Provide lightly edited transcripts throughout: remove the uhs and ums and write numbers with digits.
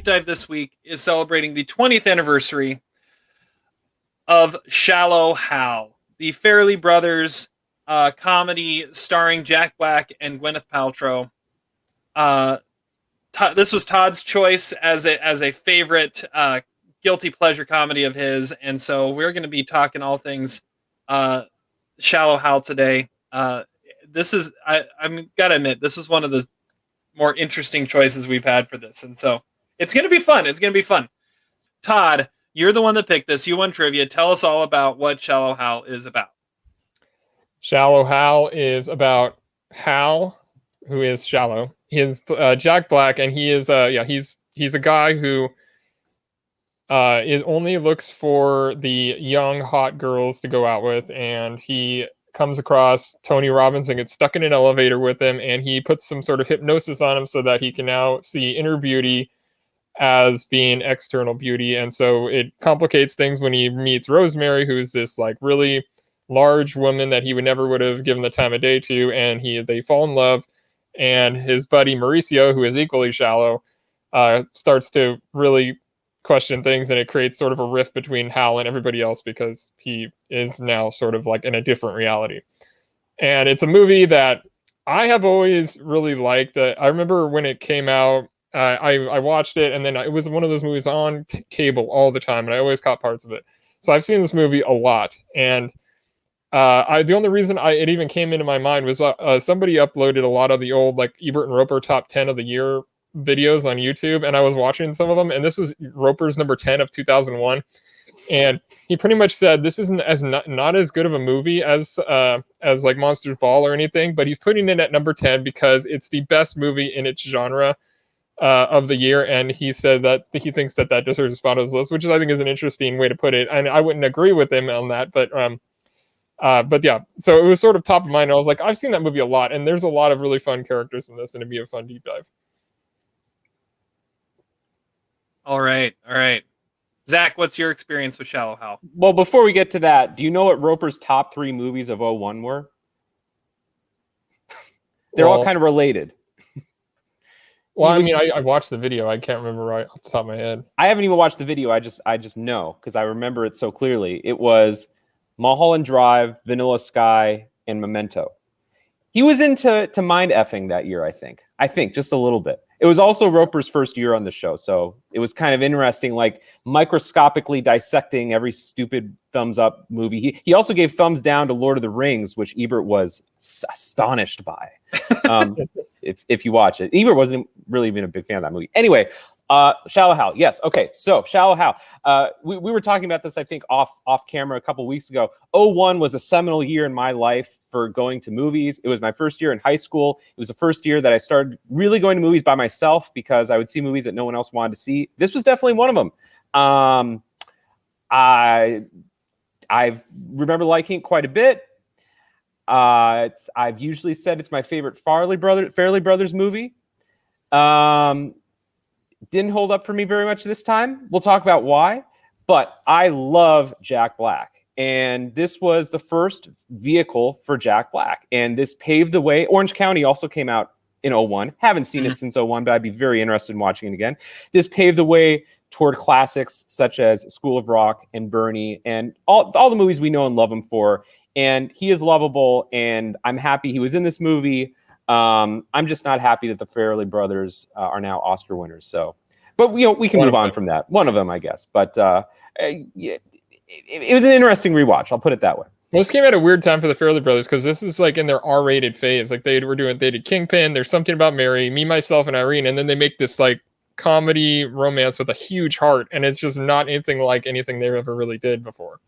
deep dive this week is celebrating the 20th anniversary of Shallow Hal, the Farrelly Brothers comedy starring Jack Black and Gwyneth Paltrow. This was Todd's choice as a favorite guilty pleasure comedy of his, and so we're going to be talking all things Shallow Hal today. This is I'm gotta admit, this is one of the more interesting choices we've had for this, and so it's going to be fun. It's going to be fun. Todd, you're the one that picked this. You won trivia. Tell us all about what Shallow Hal is about. Shallow Hal is about Hal, who is shallow. He is Jack Black, and he is he's a guy who only looks for the young hot girls to go out with, and he comes across Tony Robbins and gets stuck in an elevator with him, and he puts some sort of hypnosis on him so that he can now see inner beauty as being external beauty. And so it complicates things when he meets Rosemary, who's this like really large woman that he would have given the time of day to, and they fall in love, and his buddy Mauricio, who is equally shallow, starts to really question things, and it creates sort of a rift between Hal and everybody else because he is now sort of like in a different reality. And it's a movie that I have always really liked. I remember when it came out, I watched it, and then it was one of those movies on cable all the time, and I always caught parts of it. So I've seen this movie a lot, and the only reason it even came into my mind was somebody uploaded a lot of the old like Ebert and Roeper top 10 of the year videos on YouTube, and I was watching some of them, and this was Roper's number 10 of 2001, and he pretty much said this isn't not as good of a movie as like Monsters Ball or anything, but he's putting it at number 10 because it's the best movie in its genre of the year, and he said that he thinks that deserves a spot on his list, which I think is an interesting way to put it, and I wouldn't agree with him on that, but yeah, so it was sort of top of mind. I was like, I've seen that movie a lot, and there's a lot of really fun characters in this, and it'd be a fun deep dive. All right. Zach, what's your experience with Shallow Hal? Well, before we get to that, do you know what Roper's top 3 movies of 2001 were? They're all kind of related. Well, I mean, I watched the video. I can't remember right off the top of my head. I haven't even watched the video. I just know because I remember it so clearly. It was Mulholland Drive, Vanilla Sky, and Memento. He was into mind effing that year, I think just a little bit. It was also Roper's first year on the show, so it was kind of interesting, like microscopically dissecting every stupid thumbs up movie. He also gave thumbs down to Lord of the Rings, which Ebert was astonished by. If you watch it, Ebert wasn't really even a big fan of that movie. Anyway, Shallow Hal. Yes. Okay. So Shallow Hal. We were talking about this, I think, off camera a couple weeks ago. 2001 was a seminal year in my life for going to movies. It was my first year in high school. It was the first year that I started really going to movies by myself because I would see movies that no one else wanted to see. This was definitely one of them. I remember liking it quite a bit. I've usually said it's my favorite Farrelly Brothers movie. Didn't hold up for me very much this time. We'll talk about why, but I love Jack Black. And this was the first vehicle for Jack Black. And this paved the way. Orange County also came out in 2001. Haven't seen it since 2001, but I'd be very interested in watching it again. This paved the way toward classics such as School of Rock and Bernie and all the movies we know and love him for. And he is lovable, and I'm happy he was in this movie. I'm just not happy that the Farrelly Brothers are now Oscar winners. So, but we can move on from that. One of them, I guess. But it was an interesting rewatch. I'll put it that way. Well, this came at a weird time for the Farrelly Brothers because this is like in their R-rated phase. Like they did Kingpin. There's Something About Mary, Me, Myself, and Irene, and then they make this like comedy romance with a huge heart, and it's just not anything like anything they ever really did before.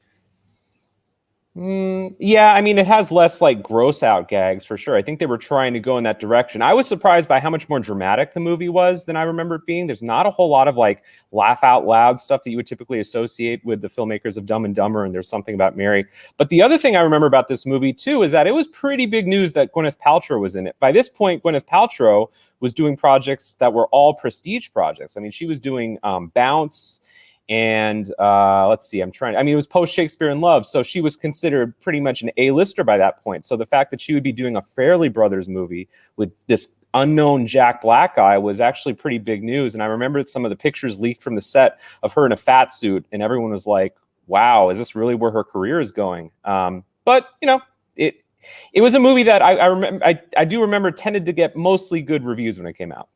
Yeah, I mean, it has less like gross out gags for sure. I think they were trying to go in that direction. I was surprised by how much more dramatic the movie was than I remember it being. There's not a whole lot of like laugh out loud stuff that you would typically associate with the filmmakers of Dumb and Dumber, and There's Something About Mary. But the other thing I remember about this movie too is that it was pretty big news that Gwyneth Paltrow was in it. By this point, Gwyneth Paltrow was doing projects that were all prestige projects. I mean, she was doing Bounce. And let's see, it was post Shakespeare in Love. So she was considered pretty much an A-lister by that point. So the fact that she would be doing a Farrelly Brothers movie with this unknown Jack Black guy was actually pretty big news. And I remember some of the pictures leaked from the set of her in a fat suit, and everyone was like, wow, is this really where her career is going? But you know, it was a movie that I do remember tended to get mostly good reviews when it came out.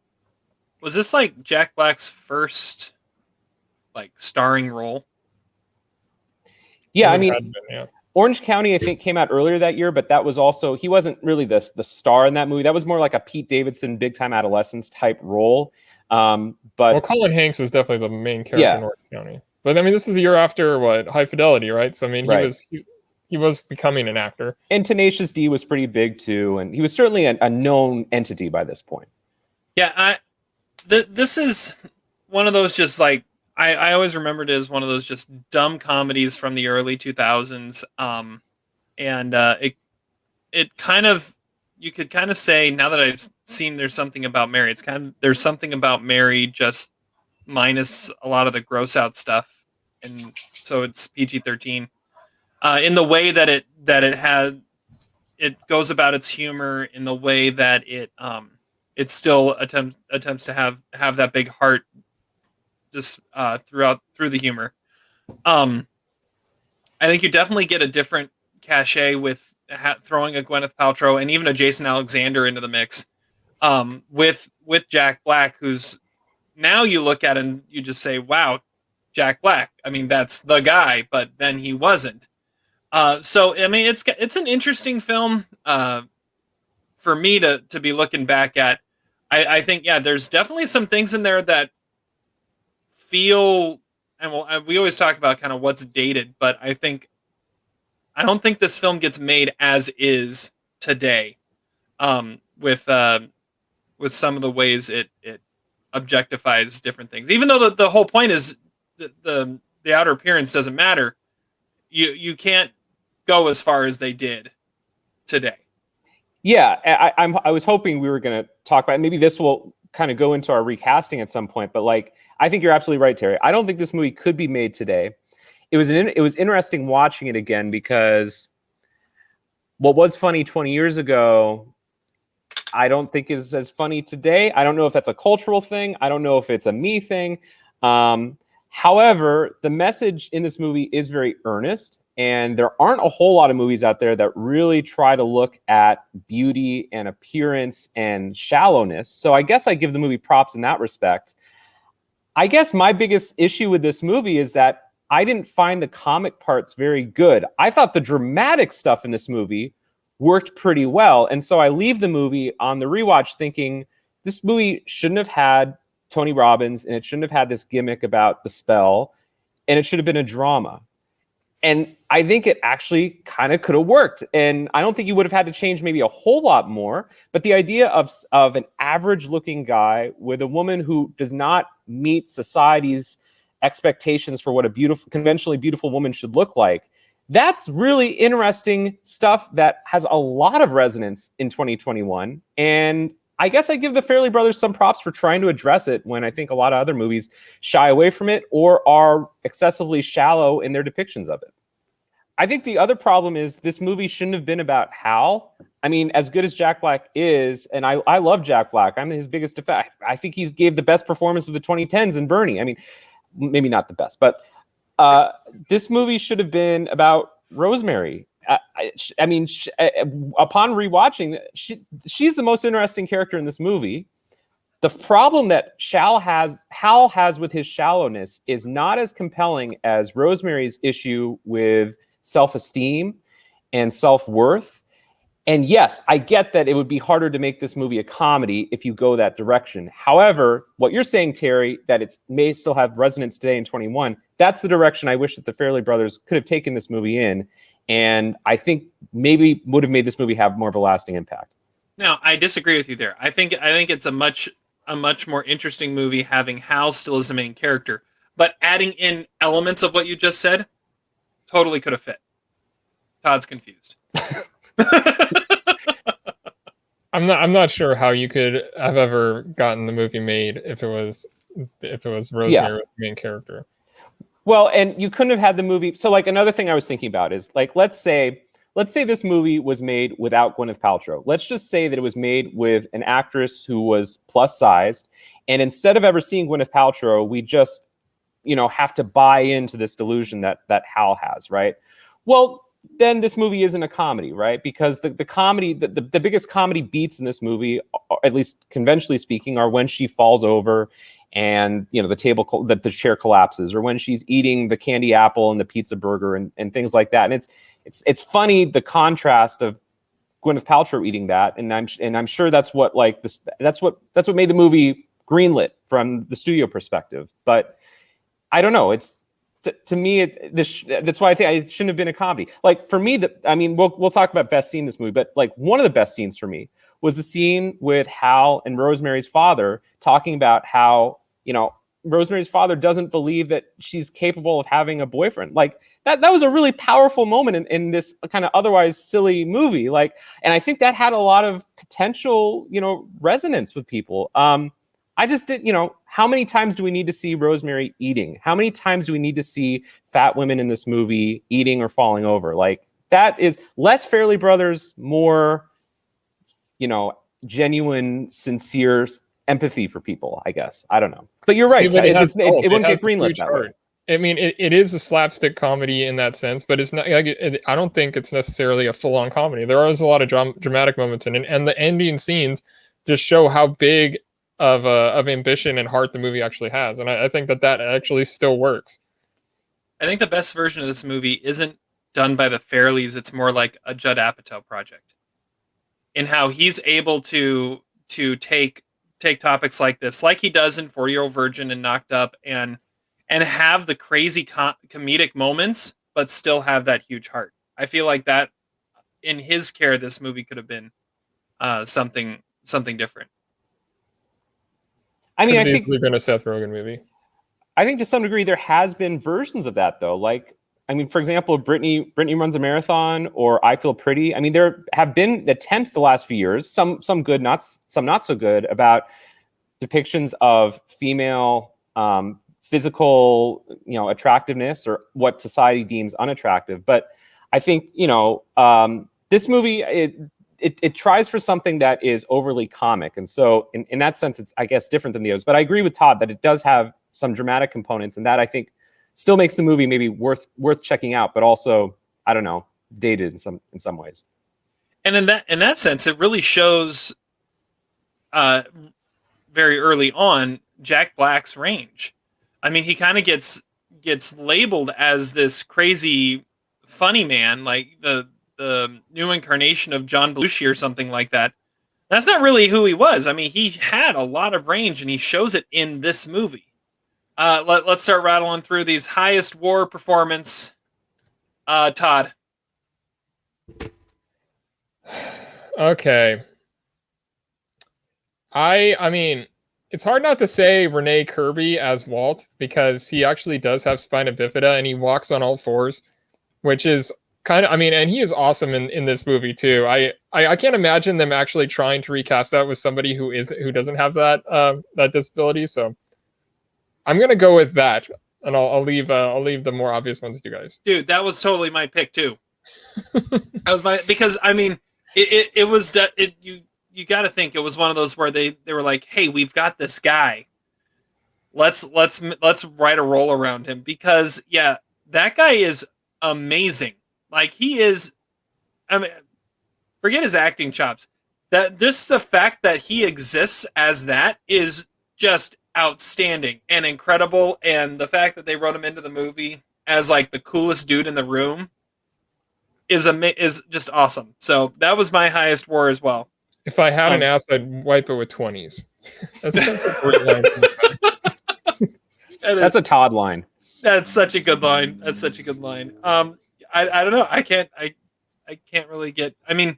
Was this like Jack Black's first like starring role? Yeah, I mean, Orange County, I think, came out earlier that year, but that was also, he wasn't really the star in that movie. That was more like a Pete Davidson, Big Time Adolescence type role. But Colin Hanks is definitely the main character in Orange County. But I mean, this is a year after High Fidelity, right? So I mean, he was becoming an actor. And Tenacious D was pretty big too, and he was certainly a known entity by this point. Yeah, this is one of those just like, I always remembered it as one of those just dumb comedies from the early 2000s. And it kind of, you could kind of say, now that I've seen There's Something About Mary, it's kind of, There's Something About Mary just minus a lot of the gross out stuff. And so it's PG-13. In the way that it goes about its humor, in the way that it still attempts to have that big heart just through the humor. I think you definitely get a different cachet with throwing a Gwyneth Paltrow and even a Jason Alexander into the mix, with Jack Black, who's now you look at and you just say, wow, Jack Black. I mean, that's the guy, but then he wasn't. So I mean, it's an interesting film for me to be looking back at. I think, yeah, there's definitely some things in there that feel, and we always talk about kind of what's dated, but I don't think this film gets made as is today, with some of the ways it objectifies different things. Even though the whole point is the outer appearance doesn't matter, you can't go as far as they did today. Yeah, I was hoping we were going to talk about, maybe this will kind of go into our recasting at some point, but like, I think you're absolutely right, Terry. I don't think this movie could be made today. It was interesting watching it again, because what was funny 20 years ago, I don't think is as funny today. I don't know if that's a cultural thing. I don't know if it's a me thing. However, the message in this movie is very earnest, and there aren't a whole lot of movies out there that really try to look at beauty and appearance and shallowness. So I guess I give the movie props in that respect. I guess my biggest issue with this movie is that I didn't find the comic parts very good. I thought the dramatic stuff in this movie worked pretty well. And so I leave the movie on the rewatch thinking this movie shouldn't have had Tony Robbins, and it shouldn't have had this gimmick about the spell, and it should have been a drama. And I think it actually kind of could have worked. And I don't think you would have had to change maybe a whole lot more. But the idea of an average looking guy with a woman who does not meet society's expectations for what a conventionally beautiful woman should look like, that's really interesting stuff that has a lot of resonance in 2021. And I guess I give the Farrelly Brothers some props for trying to address it when I think a lot of other movies shy away from it or are excessively shallow in their depictions of it. I think the other problem is this movie shouldn't have been about Hal. I mean, as good as Jack Black is, and I love Jack Black, I'm his biggest fan. I think he gave the best performance of the 2010s in Bernie. I mean, maybe not the best, but this movie should have been about Rosemary. Upon rewatching, she's the most interesting character in this movie. The problem that Hal has with his shallowness is not as compelling as Rosemary's issue with self-esteem and self-worth. And yes, I get that it would be harder to make this movie a comedy if you go that direction. However, what you're saying, Terry, that it may still have resonance today in 21, that's the direction I wish that the Farrelly Brothers could have taken this movie in. And I think maybe would have made this movie have more of a lasting impact. Now, I disagree with you there. I think it's a much more interesting movie having Hal still as the main character, but adding in elements of what you just said totally could have fit. Todd's confused. I'm not sure how you could have ever gotten the movie made if it was Rosemary was the main character. Well, and you couldn't have had the movie. So like another thing I was thinking about is like, let's say let's say this movie was made without Gwyneth Paltrow. Let's just say that it was made with an actress who was plus sized. And instead of ever seeing Gwyneth Paltrow, we just, have to buy into this delusion that Hal has, right? Well, then this movie isn't a comedy, right? Because the comedy, the biggest comedy beats in this movie, at least conventionally speaking, are when she falls over and the chair collapses, or when she's eating the candy apple and the pizza burger and things like that. And it's funny, the contrast of Gwyneth Paltrow eating that, and I'm sure that's what that's what made the movie greenlit from the studio perspective. But I don't know. It's to me, that's why I think it shouldn't have been a comedy. Like for me, we'll talk about best scene in this movie, but like one of the best scenes for me was the scene with Hal and Rosemary's father talking about how Rosemary's father doesn't believe that she's capable of having a boyfriend. Like that was a really powerful moment in this kind of otherwise silly movie. Like, and I think that had a lot of potential, resonance with people. I just did, how many times do we need to see Rosemary eating? How many times do we need to see fat women in this movie eating or falling over? Like that is less Farrelly Brothers, more, genuine, sincere empathy for people, I guess. I don't know. But you're right. See, but it wouldn't get greenlit that way. I mean, it is a slapstick comedy in that sense, but it's not. I don't think it's necessarily a full-on comedy. There is a lot of dramatic moments in it, and the ending scenes just show how big of ambition and heart the movie actually has, and I think that actually still works. I think the best version of this movie isn't done by the Farrellys. It's more like a Judd Apatow project, in how he's able to take topics like this, like he does in 40-Year-Old Virgin and Knocked Up, and have the crazy comedic moments, but still have that huge heart. I feel like that in his care, this movie could have been something different. I mean, I think it's been a Seth Rogen movie. I think to some degree there has been versions of that though. Like, I mean, for example, Brittany Runs a Marathon or I Feel Pretty. I mean, there have been attempts the last few years, some good, some not so good, about depictions of female physical, attractiveness or what society deems unattractive. But I think, this movie, it tries for something that is overly comic. And so in that sense, it's, I guess, different than the others. But I agree with Todd that it does have some dramatic components, and that I think still makes the movie maybe worth checking out, but also, I don't know, dated in some ways. And in that sense, it really shows very early on Jack Black's range. I mean, he kind of gets labeled as this crazy funny man, like the new incarnation of John Belushi or something like that. That's not really who he was. I mean, he had a lot of range, and he shows it in this movie. Let's start rattling through these. Highest war performance. Todd. Okay. I mean, it's hard not to say Renee Kirby as Walt, because he actually does have spina bifida and he walks on all fours, which is kind of, I mean, and he is awesome in this movie too. I can't imagine them actually trying to recast that with somebody who doesn't have that disability. So I'm gonna go with that, and I'll leave the more obvious ones to you guys. Dude, that was totally my pick too. Because I mean, it was you got to think it was one of those where they were like, hey, we've got this guy. Let's write a role around him, because yeah, that guy is amazing. Like he is, I mean, forget his acting chops. That just the fact that he exists as that is just outstanding and incredible. And the fact that they wrote him into the movie as like the coolest dude in the room is just awesome. So that was my highest war as well. If I had an ass, I'd wipe it with 20s. That's a great line. That's a Todd line. That's such a good line. I don't know. I can't really get. I mean,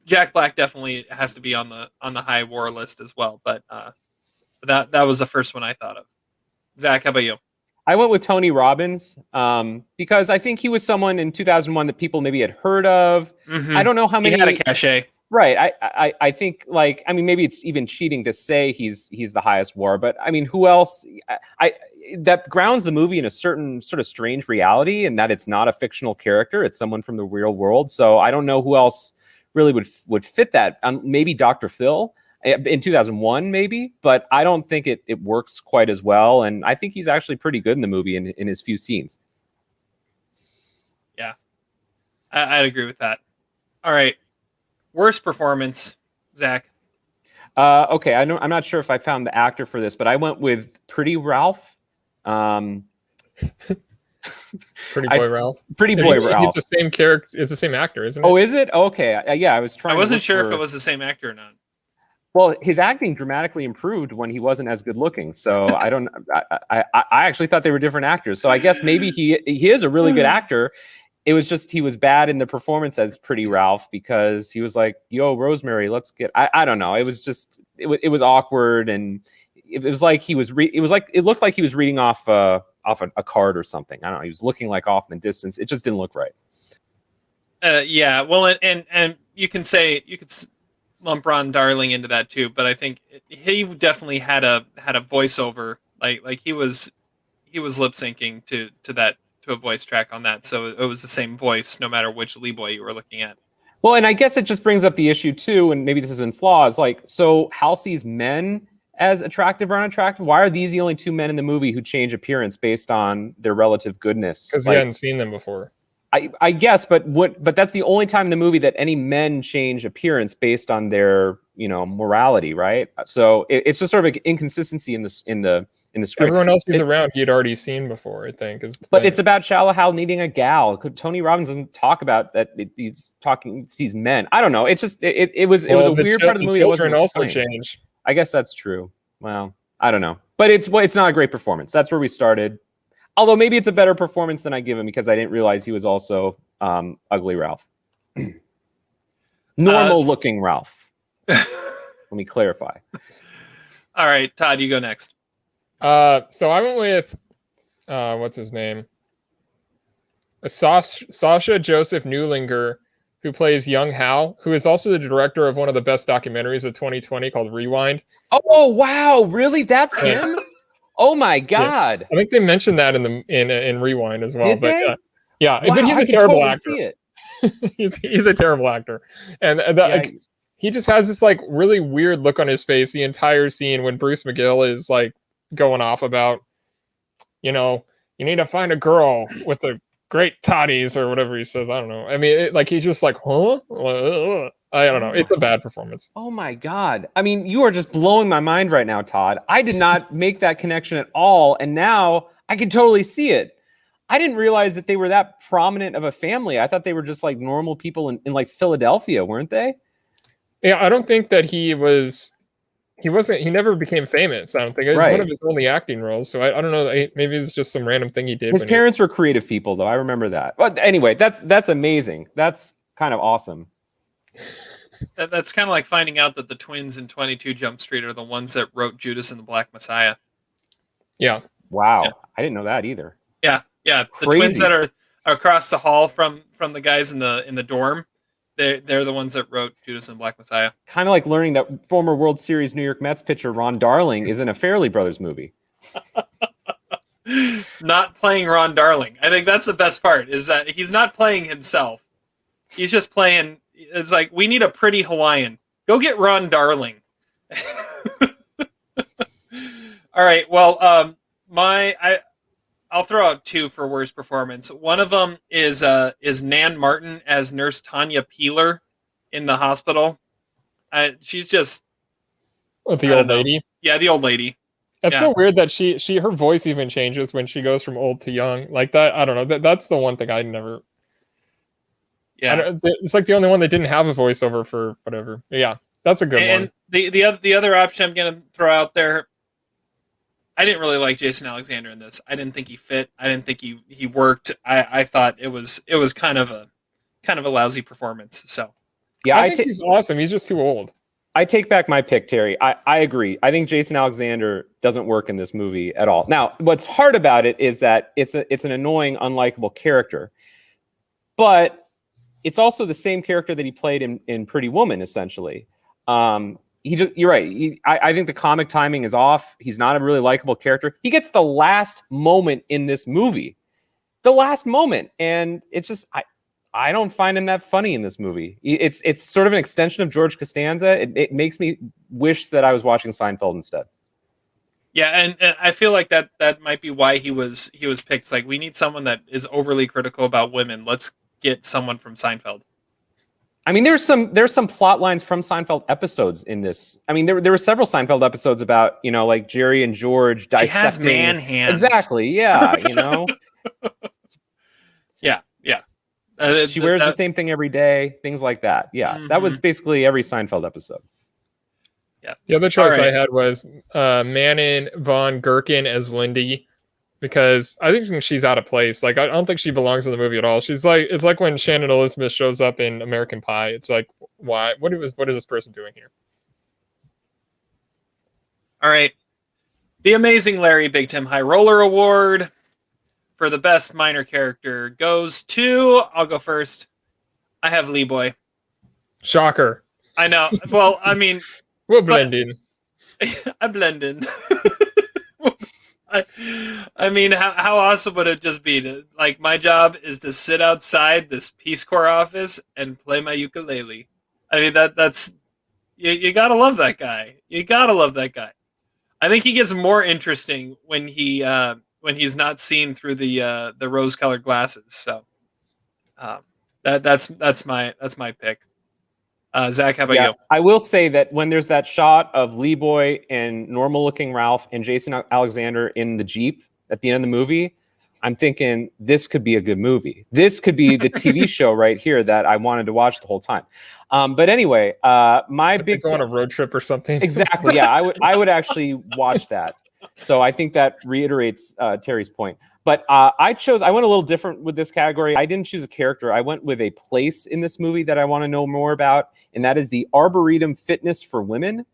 Jack Black definitely has to be on the high war list as well. But that was the first one I thought of. Zach, how about you? I went with Tony Robbins because I think he was someone in 2001 that people maybe had heard of. Mm-hmm. I don't know how many. He had a cachet. Right. I think, like, I mean, maybe it's even cheating to say he's the highest war, but I mean, who else? that grounds the movie in a certain sort of strange reality, and that it's not a fictional character; it's someone from the real world. So I don't know who else really would fit that. Maybe Dr. Phil in 2001, maybe, but I don't think it works quite as well. And I think he's actually pretty good in the movie in his few scenes. Yeah, I'd agree with that. All right, worst performance, Zach. Okay, I'm not sure if I found the actor for this, but I went with Pretty Ralph. Pretty Boy Ralph. Pretty Boy Ralph. It's the same character. It's the same actor, isn't it? Oh, is it? Okay, yeah. I was trying. I wasn't sure if it was the same actor or not. Well, his acting dramatically improved when he wasn't as good looking. So I don't. I actually thought they were different actors. So I guess maybe he is a really good actor. It was just he was bad in the performance as Pretty Ralph because he was like, "Yo, Rosemary, let's get." I don't know. It was just it was awkward, and it was like he was. It looked like he was reading off a card or something. I don't know. He was looking like off in the distance. It just didn't look right. Yeah. Well, and you could lump Ron Darling into that too, but I think he definitely had a voiceover. Like he was lip syncing to a voice track on that, so it was the same voice no matter which Lee Boy you were looking at. Well, and I guess it just brings up the issue too, and maybe this is in flaws. Like, so Hal sees men as attractive or unattractive. Why are these the only two men in the movie who change appearance based on their relative goodness? Because he hadn't seen them before. I guess, but that's the only time in the movie that any men change appearance based on their morality, right? So it's just sort of an inconsistency in the script. Everyone else who's around, he had already seen before, I think. But it's about Shallow Hal needing a gal. Tony Robbins doesn't talk about that. He's sees men. I don't know. It's just it was a weird part of the movie. The children also change. I guess that's true. Well, I don't know, but it's not a great performance. That's where we started. Although maybe it's a better performance than I give him because I didn't realize he was also Ugly Ralph. Normal-looking Ralph. Let me clarify. All right, Todd, you go next. So I went with, what's his name? Sasha Joseph Newlinger, who plays young Hal, who is also the director of one of the best documentaries of 2020 called Rewind. Oh, wow. Really? That's him? Oh my God! Yeah. I think they mentioned that in Rewind as well. Did they? Yeah, wow, but he's a terrible actor. See it. he's a terrible actor, and like, he just has this like really weird look on his face the entire scene when Bruce McGill is like going off about, you need to find a girl with the great toddies or whatever he says. I don't know. I mean, he's just like, huh? I don't know. It's a bad performance. Oh my God. I mean, you are just blowing my mind right now, Todd. I did not make that connection at all. And now I can totally see it. I didn't realize that they were that prominent of a family. I thought they were just like normal people in like Philadelphia, weren't they? Yeah, I don't think that he never became famous. I don't think it was one of his only acting roles. So I don't know. Maybe it's just some random thing he did. His parents were creative people, though. I remember that. But anyway, that's amazing. That's kind of awesome. That's kind of like finding out that the twins in 22 Jump Street are the ones that wrote Judas and the Black Messiah. Yeah. Wow. Yeah. I didn't know that either. Yeah. The twins that are across the hall from the guys in the dorm. They're the ones that wrote Judas and the Black Messiah. Kind of like learning that former World Series New York Mets pitcher Ron Darling is in a Farrelly Brothers movie. Not playing Ron Darling. I think that's the best part, is that he's not playing himself. He's just playing. It's like, we need a pretty Hawaiian. Go get Ron Darling. All right. Well, I'll throw out two for worst performance. One of them is Nan Martin as Nurse Tanya Peeler in the hospital. She's just the old lady. Yeah, the old lady. It's so weird that her voice even changes when she goes from old to young. Like that, I don't know. That's the one thing I never. Yeah, it's like the only one that didn't have a voiceover for whatever. Yeah, that's a good one. And the other option I'm gonna throw out there, I didn't really like Jason Alexander in this. I didn't think he fit. I didn't think he worked. I thought it was kind of a lousy performance. So yeah, I think he's awesome. He's just too old. I take back my pick, Terry. I agree. I think Jason Alexander doesn't work in this movie at all. Now, what's hard about it is that it's an annoying, unlikable character, but it's also the same character that he played in Pretty Woman, essentially. you're right. I think the comic timing is off. He's not a really likable character. He gets the last moment in this movie, and it's just I don't find him that funny in this movie. It's sort of an extension of George Costanza. It makes me wish that I was watching Seinfeld instead. Yeah, and I feel like that might be why he was picked. It's like, we need someone that is overly critical about women. Let's get someone from Seinfeld. I mean, there's some plot lines from Seinfeld episodes in this. I mean, there were several Seinfeld episodes about, like Jerry and George dissecting. She has man hands. Exactly. Yeah. Yeah. She wears the same thing every day. Things like that. Yeah. Mm-hmm. That was basically every Seinfeld episode. Yeah. The other choice I had was Manon von Gherkin as Lindy, because I think she's out of place. Like, I don't think she belongs in the movie at all. It's like when Shannon Elizabeth shows up in American Pie. It's like, why? What is this person doing here? All right. The Amazing Larry Big Tim High Roller Award for the best minor character goes to, I'll go first. I have Lee Boy. Shocker. I know. Well, I mean, we'll blend in. I blend in. I mean, how awesome would it just be to, like, my job is to sit outside this Peace Corps office and play my ukulele. I mean, that's you gotta love that guy. You gotta love that guy. I think he gets more interesting when he's not seen through the rose-colored glasses. So that's my pick. Zach, how about you? I will say that when there's that shot of Lee Boy and normal-looking Ralph and Jason Alexander in the Jeep at the end of the movie, I'm thinking this could be a good movie. This could be the TV show right here that I wanted to watch the whole time. But anyway, my big go on a road trip or something. Exactly. Yeah, I would actually watch that. So I think that reiterates Terry's point. But I went a little different with this category. I didn't choose a character. I went with a place in this movie that I want to know more about, and that is the Arboretum Fitness for Women.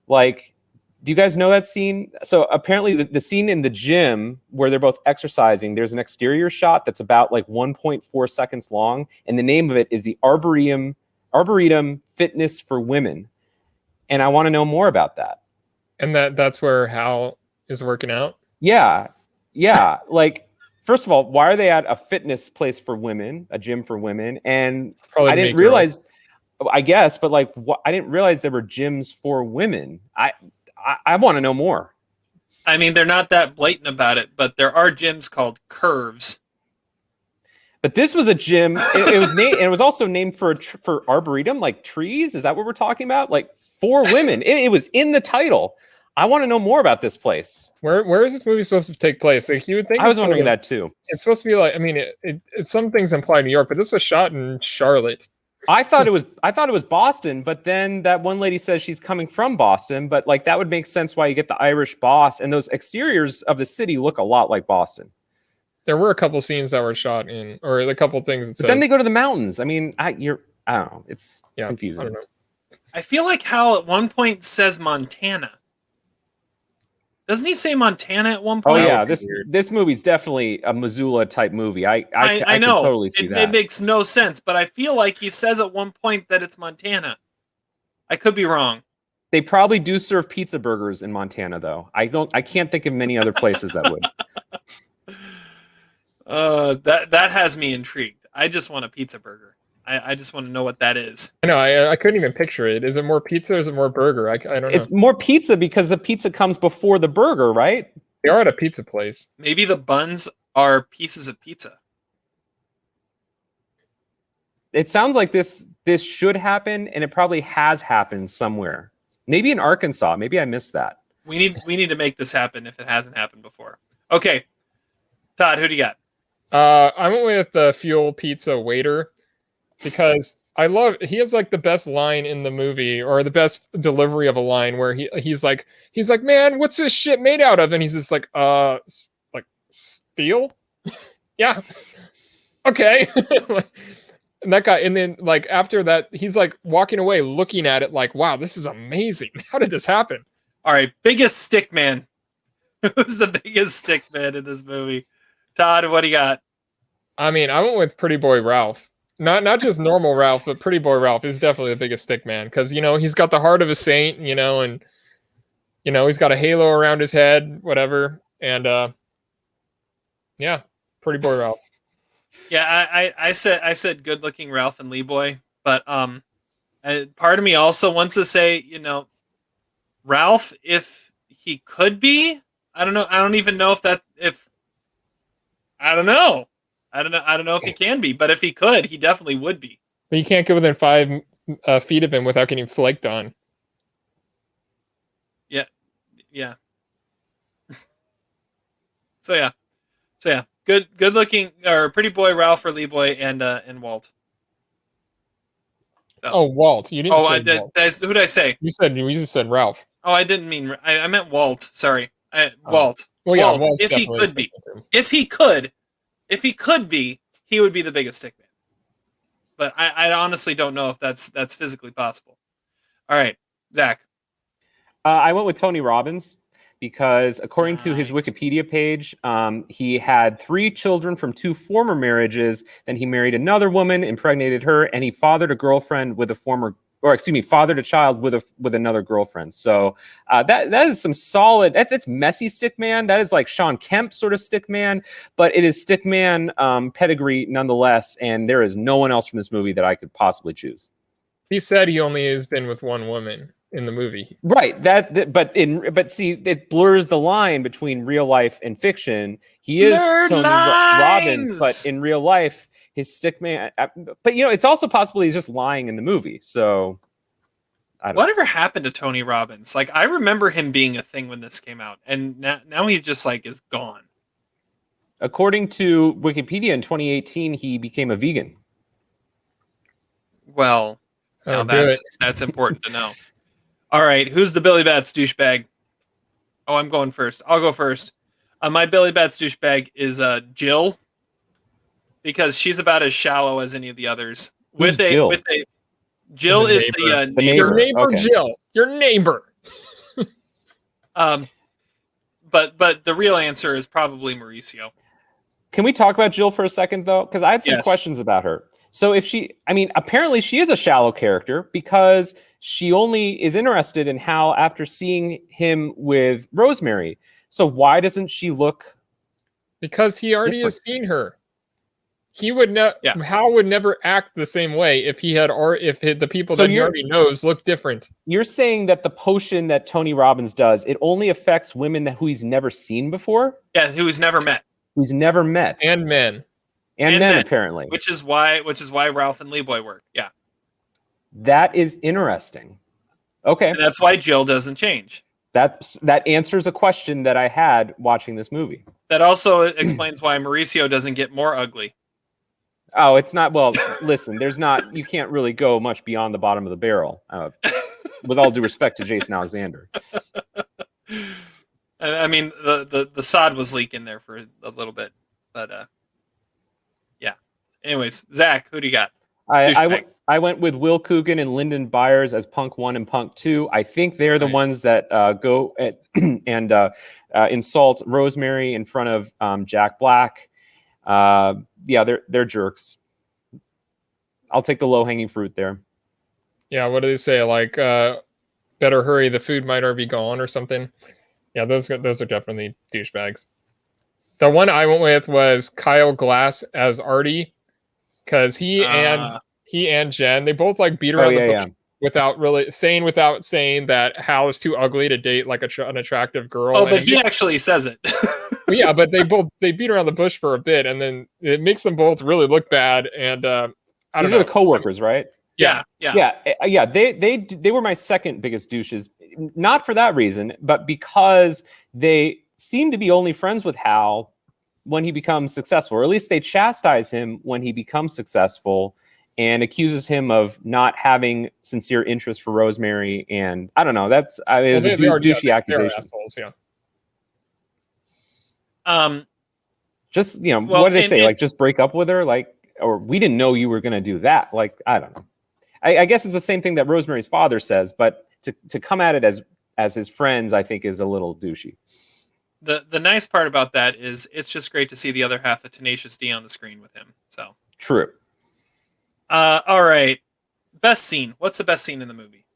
Like, do you guys know that scene? So apparently the scene in the gym where they're both exercising, there's an exterior shot that's about like 1.4 seconds long, and the name of it is the Arboretum Fitness for Women. And I want to know more about that. And that's where Hal is working out? Yeah. Like, first of all, why are they at a fitness place for women, a gym for women? And probably I didn't realize, I guess, but like, I didn't realize there were gyms for women. I want to know more. I mean, they're not that blatant about it, but there are gyms called Curves. But this was a gym. It was named, and it was also named for arboretum, like trees. Is that what we're talking about? Like, for women. It was in the title. I want to know more about this place. Where is this movie supposed to take place? Like, you would think I was wondering that too. It's supposed to be like, I mean, it's some things imply New York, but this was shot in Charlotte. I thought it was Boston, but then that one lady says she's coming from Boston, but like that would make sense why you get the Irish boss, and those exteriors of the city look a lot like Boston. There were a couple scenes that were shot in, or a couple things. But then they go to the mountains. I mean, I don't know. It's confusing. I don't know. I feel like Hal at one point says Montana. Doesn't he say Montana at one point? Oh yeah, this movie's definitely a Missoula type movie. I know. Can totally see that. It makes no sense, but I feel like he says at one point that it's Montana. I could be wrong. They probably do serve pizza burgers in Montana, though. I can't think of many other places that would. That has me intrigued. I just want a pizza burger. I just want to know what that is. I know. I couldn't even picture it. Is it more pizza or is it more burger? I don't know. It's more pizza because the pizza comes before the burger, right? They are at a pizza place. Maybe the buns are pieces of pizza. It sounds like this should happen, and it probably has happened somewhere. Maybe in Arkansas. Maybe I missed that. We need to make this happen if it hasn't happened before. Okay, Todd, who do you got? I went with the Fuel Pizza waiter because he has like the best line in the movie, or the best delivery of a line, where he's like, man, what's this shit made out of? And he's just like steel? Yeah. Okay. And that guy, and then like after that, he's like walking away looking at it like, wow, this is amazing. How did this happen? All right, biggest stick man. Who's the biggest stick man in this movie? Todd, what do you got? I mean, I went with Pretty Boy Ralph. not just normal Ralph, but Pretty Boy Ralph is definitely the biggest stick man because he's got the heart of a saint, and he's got a halo around his head, whatever, and yeah, Pretty Boy Ralph. Yeah, I said good looking Ralph and Lee Boy, but part of me also wants to say, Ralph, if he could be, I don't know. I don't even know if I don't know. I don't know if he can be, but if he could, he definitely would be. But you can't get within 5 feet of him without getting flaked on. Yeah. So yeah. Good looking or Pretty Boy Ralph or Lee Boy and Walt. So. Oh, Walt. You didn't say Walt. Who did I say? You just said Ralph. Oh, I didn't mean. I meant Walt. Sorry, Walt. Well, yeah, Walt. If he could be, if he could be, he would be the biggest stick man. But I honestly don't know if that's physically possible. All right, Zach. I went with Tony Robbins because, according to his Wikipedia page, he had 3 children from 2 former marriages. Then he married another woman, impregnated her, and he fathered a girlfriend with fathered a child with another girlfriend. So that is some solid. It's messy stick man. That is like Sean Kemp sort of stick man, but it is stick man pedigree nonetheless. And there is no one else from this movie that I could possibly choose. He said he only has been with one woman in the movie, right? But see, it blurs the line between real life and fiction. He is Tony Robbins, but in real life, his stick man. But it's also possible he's just lying in the movie. So, whatever happened to Tony Robbins? Like, I remember him being a thing when this came out, and now he's just like is gone. According to Wikipedia, in 2018, he became a vegan. Well, now that's important to know. All right, who's the Billy Bats douchebag? Oh, I'm going first. I'll go first. My Billy Bats douchebag is Jill, because she's about as shallow as any of the others. Jill is the neighbor. Your neighbor, okay. Jill. Your neighbor. But the real answer is probably Mauricio. Can we talk about Jill for a second, though? Because I had some questions about her. So apparently she is a shallow character because she only is interested in Hal after seeing him with Rosemary. So why doesn't she look? Because he already has seen her. He would Hal would never act the same way if he had, or if the people that he already knows look different. You're saying that the potion that Tony Robbins does, it only affects women who he's never seen before? Yeah, who he's never met. Who's never met. And men. And men, apparently. Which is why Ralph and Lee Boy work. Yeah. That is interesting. Okay. And that's why Jill doesn't change. That answers a question that I had watching this movie. That also explains why Mauricio doesn't get more ugly. Oh, it's not. Well, listen, you can't really go much beyond the bottom of the barrel. With all due respect to Jason Alexander. I mean, the sod was leaking there for a little bit, but yeah. Anyways, Zach, who do you got? I went with Will Coogan and Lyndon Byers as Punk 1 and Punk 2. I think they're the ones that go and insult Rosemary in front of Jack Black. Yeah, they're jerks. I'll take the low-hanging fruit there. Yeah, what do they say? Like, better hurry, the food might already be gone or something. Yeah, those are definitely douchebags. The one I went with was Kyle Glass as Artie, because he and Jen, they both like beat around the bush without saying that Hal is too ugly to date like an attractive girl. Oh, but he actually says it. Well, yeah, but they beat around the bush for a bit, and then it makes them both really look bad. And these are the coworkers, right? Yeah. They were my second biggest douches, not for that reason, but because they seem to be only friends with Hal when he becomes successful, or at least they chastise him when he becomes successful and accuses him of not having sincere interest for Rosemary. And I don't know, it was a douchey accusation. Assholes, yeah. Just, what did they say? Like, just break up with her? Like, or we didn't know you were going to do that. Like, I don't know. I guess it's the same thing that Rosemary's father says, but to come at it as his friends, I think is a little douchey. The nice part about that is it's just great to see the other half of Tenacious D on the screen with him. So true. All right. Best scene. What's the best scene in the movie?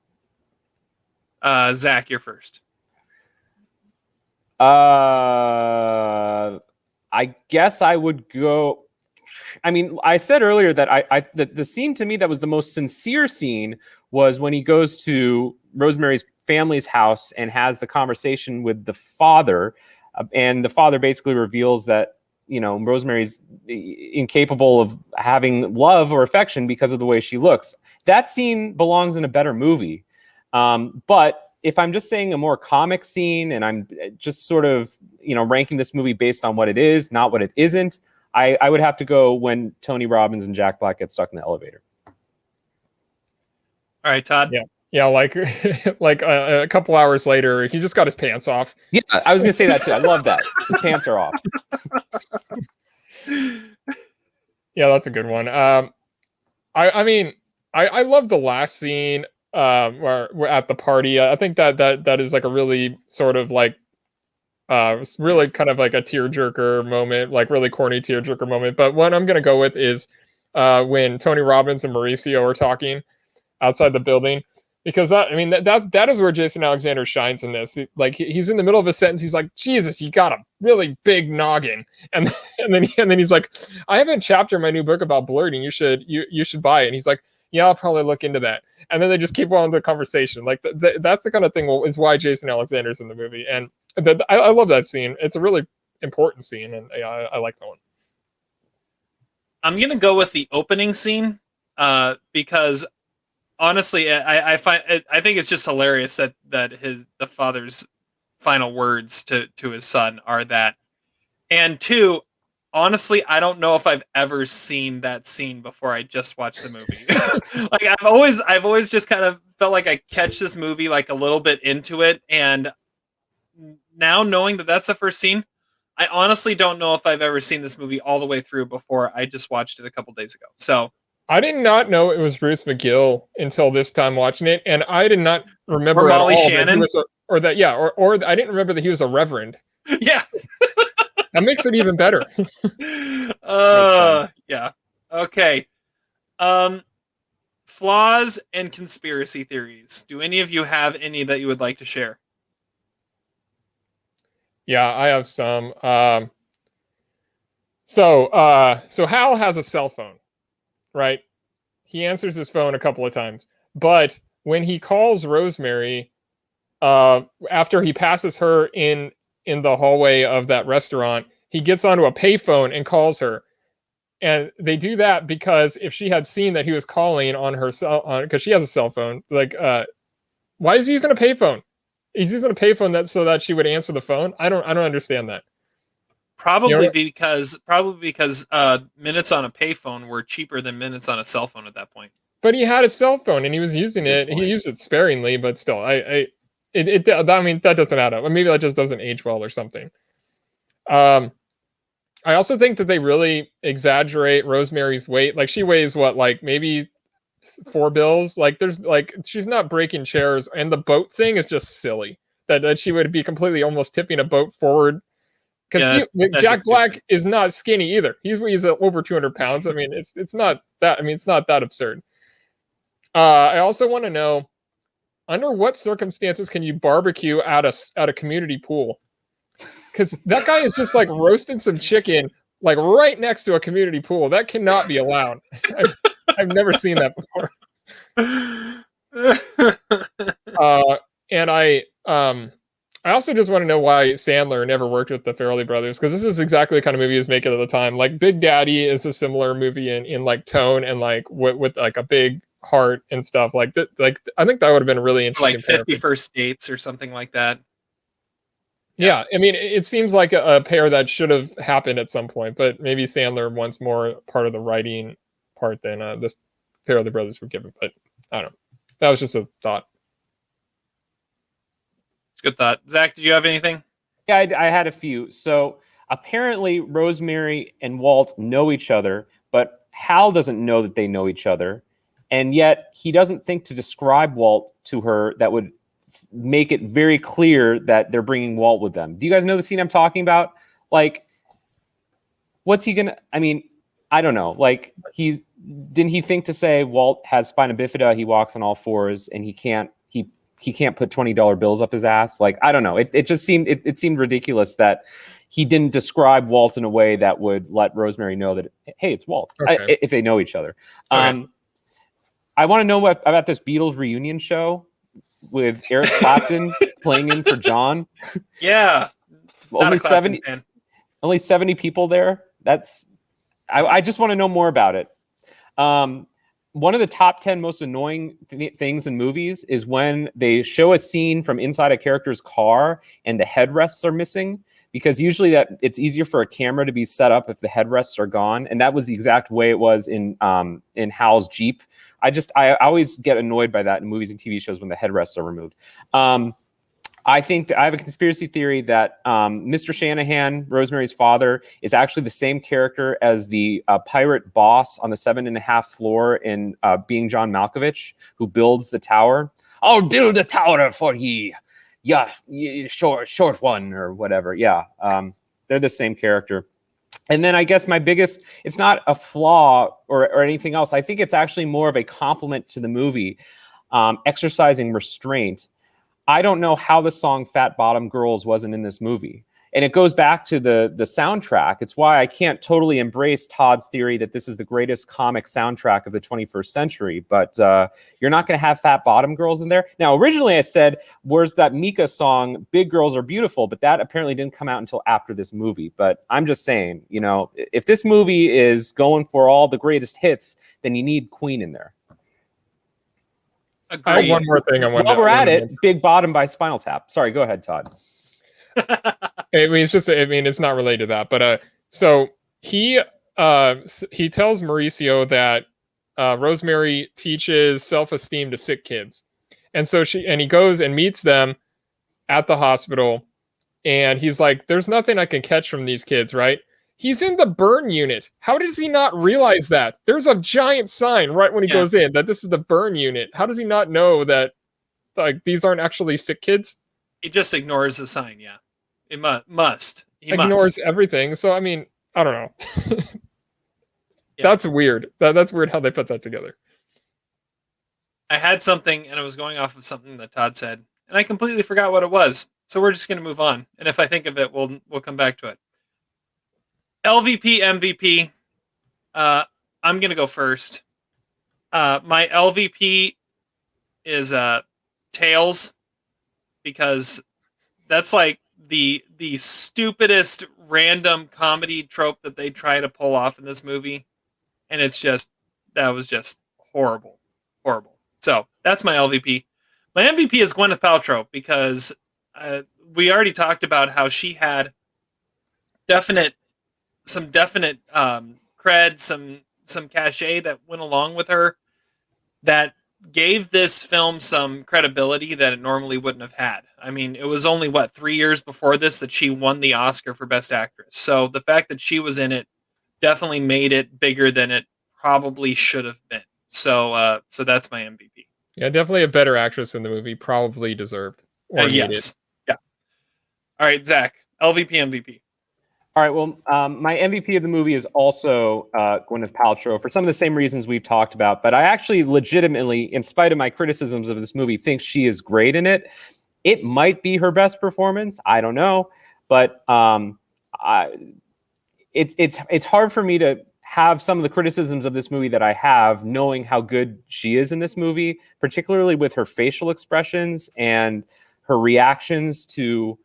Zach, you're first. I guess I would go. I mean, I said earlier that the scene to me that was the most sincere scene was when he goes to Rosemary's family's house and has the conversation with the father, and the father basically reveals that Rosemary's incapable of having love or affection because of the way she looks. That scene belongs in a better movie. But if I'm just saying a more comic scene and I'm just sort of, ranking this movie based on what it is, not what it isn't, I would have to go when Tony Robbins and Jack Black get stuck in the elevator. All right, Todd. Yeah, like a couple hours later, he just got his pants off. Yeah, I was gonna say that too. I love that. The pants are off. Yeah, that's a good one. I mean, I love the last scene where we're at the party. I think that is like a really sort of like really kind of like a tearjerker moment, like really corny tearjerker moment. But what I'm gonna go with is when Tony Robbins and Mauricio are talking outside the building. Because that is where Jason Alexander shines in this. Like he's in the middle of a sentence, he's like, "Jesus, you got a really big noggin," and then he's like, "I have a chapter in my new book about blurting. You should buy it." And he's like, "Yeah, I'll probably look into that." And then they just keep on the conversation. Like that's the kind of thing is why Jason Alexander's in the movie, and I love that scene. It's a really important scene, and I like that one. I'm gonna go with the opening scene because. Honestly, I think it's just hilarious that the father's final words to his son are that. And two, honestly, I don't know if I've ever seen that scene before I just watched the movie. Like I've always just kind of felt like I catch this movie like a little bit into it, and now knowing that that's the first scene, I honestly don't know if I've ever seen this movie all the way through before I just watched it a couple days ago. So. I did not know it was Bruce McGill until this time watching it, and I did not remember or Molly at all Shannon. That or I didn't remember that he was a reverend. Yeah, that makes it even better. Yeah. Okay. Flaws and conspiracy theories. Do any of you have any that you would like to share? Yeah, I have some. So Hal has a cell phone. Right? He answers his phone a couple of times. But when he calls Rosemary, after he passes her in the hallway of that restaurant, he gets onto a payphone and calls her. And they do that because if she had seen that he was calling on her because she has a cell phone, like, why is he using a payphone? He's using a payphone so that she would answer the phone. I don't understand that. Probably because minutes on a payphone were cheaper than minutes on a cell phone at that point. But he had a cell phone and he was using it. He used it sparingly, but still, I mean, that doesn't add up. Maybe that just doesn't age well or something. I also think that they really exaggerate Rosemary's weight. Like she weighs what, like maybe 4 bills. Like there's like she's not breaking chairs, and the boat thing is just silly. That she would be completely almost tipping a boat forward. Because Jack Black is not skinny either. He's over 200 pounds. I mean, it's not that. I mean, it's not that absurd. I also want to know, under what circumstances can you barbecue at a community pool? Because that guy is just like roasting some chicken like right next to a community pool. That cannot be allowed. I've never seen that before. And I also just want to know why Sandler never worked with the Farrelly Brothers, because this is exactly the kind of movie he was making at the time. Like Big Daddy is a similar movie in like tone and like with like a big heart and stuff like that. Like I think that would have been a really interesting. Like 50 First Dates or something like that. Yeah, I mean, it seems like a pair that should have happened at some point, but maybe Sandler wants more part of the writing part than the Farrelly Brothers were given. But I don't know. That was just a thought. Good thought. Zach, did you have anything? Yeah, I had a few. So apparently Rosemary and Walt know each other, but Hal doesn't know that they know each other. And yet he doesn't think to describe Walt to her that would make it very clear that they're bringing Walt with them. Do you guys know the scene I'm talking about? Like, what's he gonna, I mean, I don't know. Like didn't he think to say Walt has spina bifida, he walks on all fours, and he can't put $20 bills up his ass? Like, I don't know. It just seemed it seemed ridiculous that he didn't describe Walt in a way that would let Rosemary know that, hey, it's Walt, if they know each other. Okay. I want to know about this Beatles reunion show with Eric Clapton playing in for John. Yeah. Only 70 people there. I just want to know more about it. One of the top 10 most annoying things in movies is when they show a scene from inside a character's car and the headrests are missing, because usually that it's easier for a camera to be set up if the headrests are gone. And that was the exact way it was in Hal's Jeep. I always get annoyed by that in movies and TV shows when the headrests are removed. I think I have a conspiracy theory that Mr. Shanahan, Rosemary's father, is actually the same character as the pirate boss on the 7.5 floor in Being John Malkovich, who builds the tower. I'll build a tower for ye. Yeah, short one or whatever. Yeah, they're the same character. And then I guess my biggest, it's not a flaw or anything else. I think it's actually more of a compliment to the movie, exercising restraint. I don't know how the song Fat Bottom Girls wasn't in this movie. And it goes back to the soundtrack. It's why I can't totally embrace Todd's theory that this is the greatest comic soundtrack of the 21st century. But you're not going to have Fat Bottom Girls in there. Now, originally I said, where's that Mika song, Big Girls Are Beautiful? But that apparently didn't come out until after this movie. But I'm just saying, you know, if this movie is going for all the greatest hits, then you need Queen in there. Agreed. I have one more thing I want While we're at it, Big Bottom by Spinal Tap. Sorry, go ahead, Todd. I mean, it's not related to that, but so he tells Mauricio that Rosemary teaches self-esteem to sick kids, and so he goes and meets them at the hospital, and he's like, "There's nothing I can catch from these kids, right?" He's in the burn unit. How does he not realize that? There's a giant sign right when he goes in that this is the burn unit. How does he not know that, like, these aren't actually sick kids? He just ignores the sign. Yeah, he must. He ignores everything. So I mean, I don't know. That's weird. That's weird how they put that together. I had something, and I was going off of something that Todd said, and I completely forgot what it was. So we're just going to move on, and if I think of it, we'll come back to it. LVP, MVP. I'm going to go first. My LVP is Tails, because that's like the stupidest random comedy trope that they try to pull off in this movie, and that was just horrible. So that's my LVP. My MVP is Gwyneth Paltrow, because we already talked about how she had some definite cred, some cachet that went along with her that gave this film some credibility that it normally wouldn't have had. I mean, it was only 3 years before this that she won the Oscar for Best Actress. So the fact that she was in it definitely made it bigger than it probably should have been. So that's my MVP. Yeah, definitely a better actress in the movie, probably deserved. Yes. Yeah. All right, Zach, LVP, MVP. All right, well, my MVP of the movie is also Gwyneth Paltrow for some of the same reasons we've talked about. But I actually legitimately, in spite of my criticisms of this movie, think she is great in it. It might be her best performance. I don't know. But it's hard for me to have some of the criticisms of this movie that I have, knowing how good she is in this movie, particularly with her facial expressions and her reactions to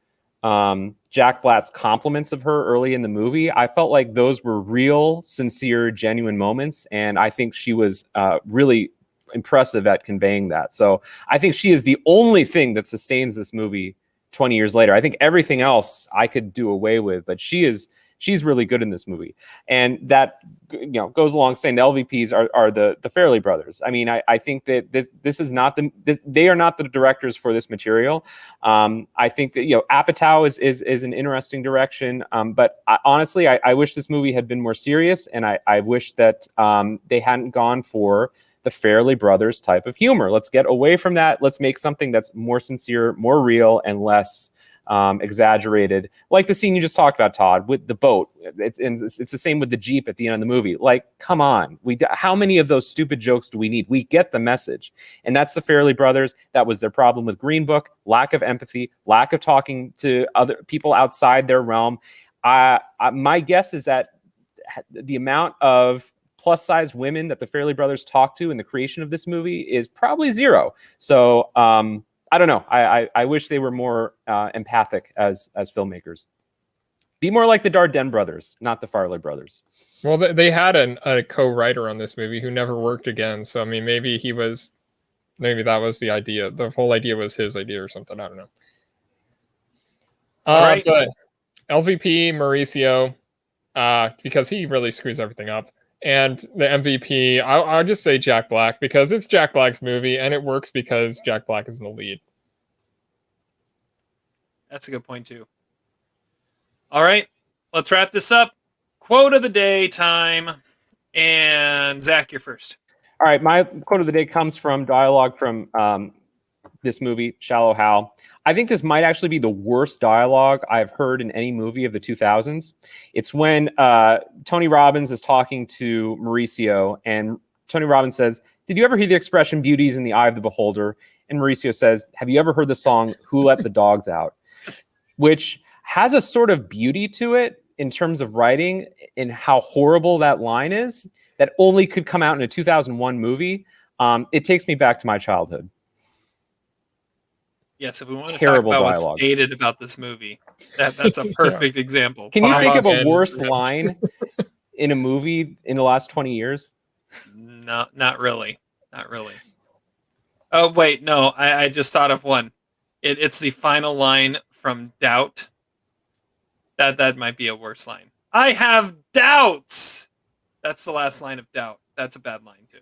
Jack Black's compliments of her early in the movie. I felt like those were real, sincere, genuine moments, and I think she was really impressive at conveying that. So I think she is the only thing that sustains this movie 20 years later. I think everything else I could do away with, but she's really good in this movie. And that, you know, goes along saying the LVPs are the Farrelly Brothers. I mean, I think that this is not they are not the directors for this material. I think that, you know, Apatow is an interesting direction. But honestly, I wish this movie had been more serious, and I wish that they hadn't gone for the Farrelly Brothers type of humor. Let's get away from that. Let's make something that's more sincere, more real, and less exaggerated, like the scene you just talked about, Todd, with the boat. It's the same with the Jeep at the end of the movie. Like, come on, how many of those stupid jokes do we need? We get the message, and that's the Farrelly Brothers. That was their problem with Green Book: lack of empathy, lack of talking to other people outside their realm. My guess is that the amount of plus-size women that the Farrelly Brothers talked to in the creation of this movie is probably zero. So I don't know. I wish they were more empathic as filmmakers. Be more like the Dardenne brothers, not the Farrelly Brothers. Well, they had a co-writer on this movie who never worked again. So I mean, maybe that was the idea. The whole idea was his idea or something. I don't know. All right. But LVP Mauricio, because he really screws everything up. And the MVP, I'll just say Jack Black, because it's Jack Black's movie, and it works because Jack Black is in the lead. That's a good point, too. All right, let's wrap this up. Quote of the day time. And Zach, you're first. All right, my quote of the day comes from dialogue from this movie, Shallow Hal. I think this might actually be the worst dialogue I've heard in any movie of the 2000s. It's when Tony Robbins is talking to Mauricio, and Tony Robbins says, "Did you ever hear the expression, beauty is in the eye of the beholder?" And Mauricio says, "Have you ever heard the song, Who Let the Dogs Out?" Which has a sort of beauty to it in terms of writing and how horrible that line is, that only could come out in a 2001 movie. It takes me back to my childhood. Yes, if we want to Terrible talk about dialogue. what's dated about this movie, that's a perfect example. Can you think of a And- worse line in a movie in the last 20 years? No, not really. Not really. Oh, wait, no, I just thought of one. It's the final line from Doubt. That might be a worse line. I have doubts. That's the last line of Doubt. That's a bad line, too.